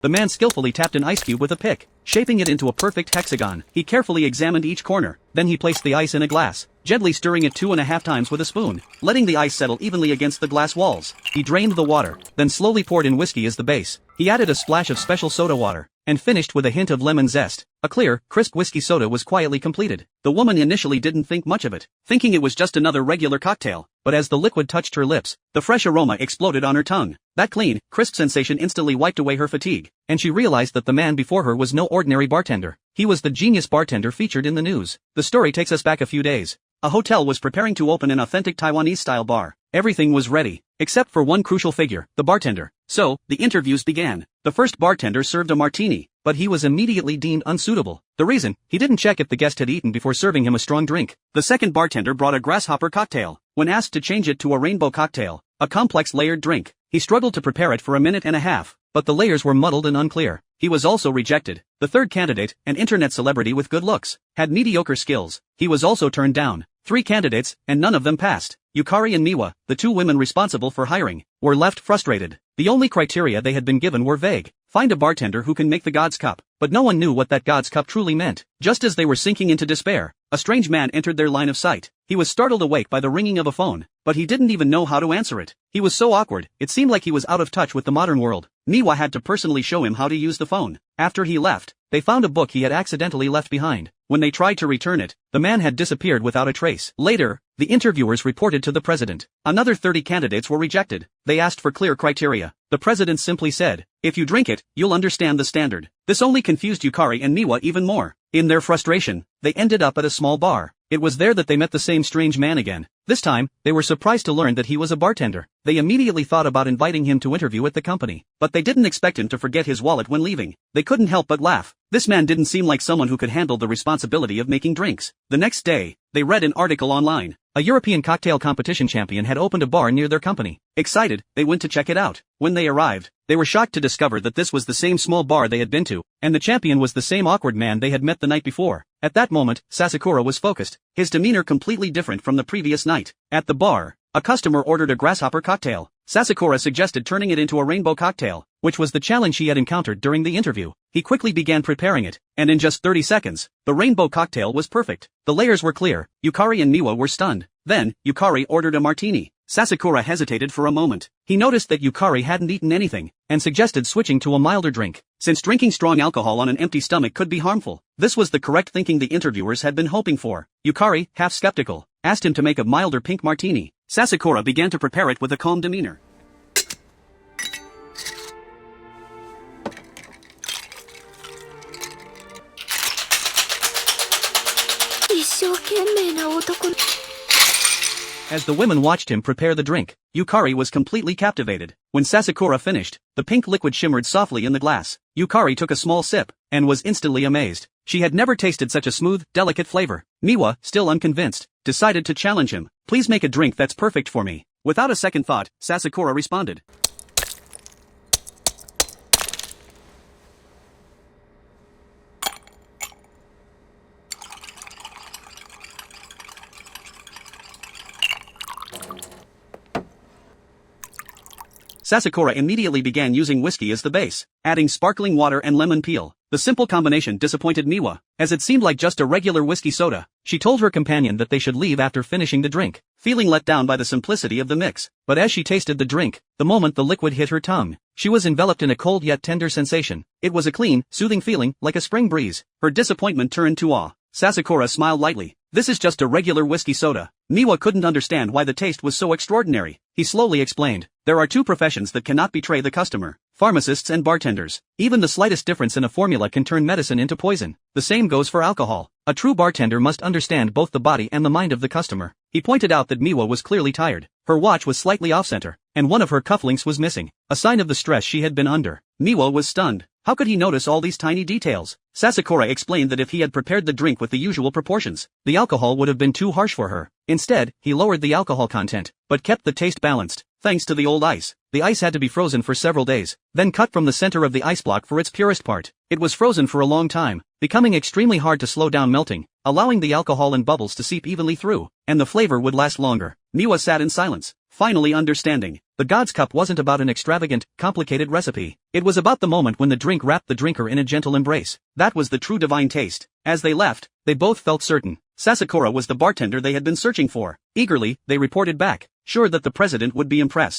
The man skillfully tapped an ice cube with a pick, shaping it into a perfect hexagon. He carefully examined each corner, then he placed the ice in a glass, gently stirring it 2.5 times with a spoon, letting the ice settle evenly against the glass walls. He drained the water, then slowly poured in whiskey as the base. He added a splash of special soda water, and finished with a hint of lemon zest. A clear, crisp whiskey soda was quietly completed. The woman initially didn't think much of it, thinking it was just another regular cocktail, but as the liquid touched her lips, the fresh aroma exploded on her tongue. That clean, crisp sensation instantly wiped away her fatigue, and she realized that the man before her was no ordinary bartender. He was the genius bartender featured in the news. The story takes us back a few days. A hotel was preparing to open an authentic Taiwanese-style bar. Everything was ready, except for one crucial figure, the bartender. So, the interviews began. The first bartender served a martini, but he was immediately deemed unsuitable. The reason? He didn't check if the guest had eaten before serving him a strong drink. The second bartender brought a grasshopper cocktail. When asked to change it to a rainbow cocktail, a complex layered drink, he struggled to prepare it for 1.5 minutes, but the layers were muddled and unclear. He was also rejected. The third candidate, an internet celebrity with good looks, had mediocre skills. He was also turned down. 3 candidates, and none of them passed. Yukari and Miwa, the 2 women responsible for hiring, were left frustrated. The only criteria they had been given were vague. Find a bartender who can make the God's Cup. But no one knew what that God's Cup truly meant. Just as they were sinking into despair, a strange man entered their line of sight. He was startled awake by the ringing of a phone, but he didn't even know how to answer it. He was so awkward, it seemed like he was out of touch with the modern world. Miwa had to personally show him how to use the phone. After he left, they found a book he had accidentally left behind. When they tried to return it, the man had disappeared without a trace. Later, the interviewers reported to the president. Another 30 candidates were rejected. They asked for clear criteria. The president simply said, "If you drink it, you'll understand the standard." This only confused Yukari and Miwa even more. In their frustration, they ended up at a small bar. It was there that they met the same strange man again. This time, they were surprised to learn that he was a bartender. They immediately thought about inviting him to interview at the company, but they didn't expect him to forget his wallet when leaving. They couldn't help but laugh. This man didn't seem like someone who could handle the responsibility of making drinks. The next day, they read an article online. A European cocktail competition champion had opened a bar near their company. Excited, they went to check it out. When they arrived, they were shocked to discover that this was the same small bar they had been to, and the champion was the same awkward man they had met the night before. At that moment, Sasakura was focused, his demeanor completely different from the previous night. At the bar, a customer ordered a grasshopper cocktail. Sasakura suggested turning it into a rainbow cocktail, which was the challenge he had encountered during the interview. He quickly began preparing it, and in just 30 seconds, the rainbow cocktail was perfect. The layers were clear. Yukari and Miwa were stunned. Then, Yukari ordered a martini. Sasakura hesitated for a moment. He noticed that Yukari hadn't eaten anything, and suggested switching to a milder drink, since drinking strong alcohol on an empty stomach could be harmful. This was the correct thinking the interviewers had been hoping for. Yukari, half skeptical, asked him to make a milder pink martini. Sasakura began to prepare it with a calm demeanor. As the women watched him prepare the drink, Yukari was completely captivated. When Sasakura finished, the pink liquid shimmered softly in the glass. Yukari took a small sip, and was instantly amazed. She had never tasted such a smooth, delicate flavor. Miwa, still unconvinced, decided to challenge him. "Please make a drink that's perfect for me." Without a second thought, Sasakura responded. Sasakura immediately began using whiskey as the base, adding sparkling water and lemon peel. The simple combination disappointed Miwa, as it seemed like just a regular whiskey soda. She told her companion that they should leave after finishing the drink, feeling let down by the simplicity of the mix. But as she tasted the drink, the moment the liquid hit her tongue, she was enveloped in a cold yet tender sensation. It was a clean, soothing feeling, like a spring breeze. Her disappointment turned to awe. Sasakura smiled lightly. "This is just a regular whiskey soda." Miwa couldn't understand why the taste was so extraordinary. He slowly explained, "There are 2 professions that cannot betray the customer: pharmacists and bartenders. Even the slightest difference in a formula can turn medicine into poison. The same goes for alcohol. A true bartender must understand both the body and the mind of the customer." He pointed out that Miwa was clearly tired. Her watch was slightly off-center, and one of her cufflinks was missing, a sign of the stress she had been under. Miwa was stunned. How could he notice all these tiny details? Sasakura explained that if he had prepared the drink with the usual proportions, the alcohol would have been too harsh for her. Instead, he lowered the alcohol content, but kept the taste balanced, thanks to the old ice. The ice had to be frozen for several days, then cut from the center of the ice block for its purest part. It was frozen for a long time, becoming extremely hard to slow down melting, allowing the alcohol and bubbles to seep evenly through, and the flavor would last longer. Miwa sat in silence, finally understanding. The God's Cup wasn't about an extravagant, complicated recipe. It was about the moment when the drink wrapped the drinker in a gentle embrace. That was the true divine taste. As they left, they both felt certain. Sasakura was the bartender they had been searching for. Eagerly, they reported back, sure that the president would be impressed.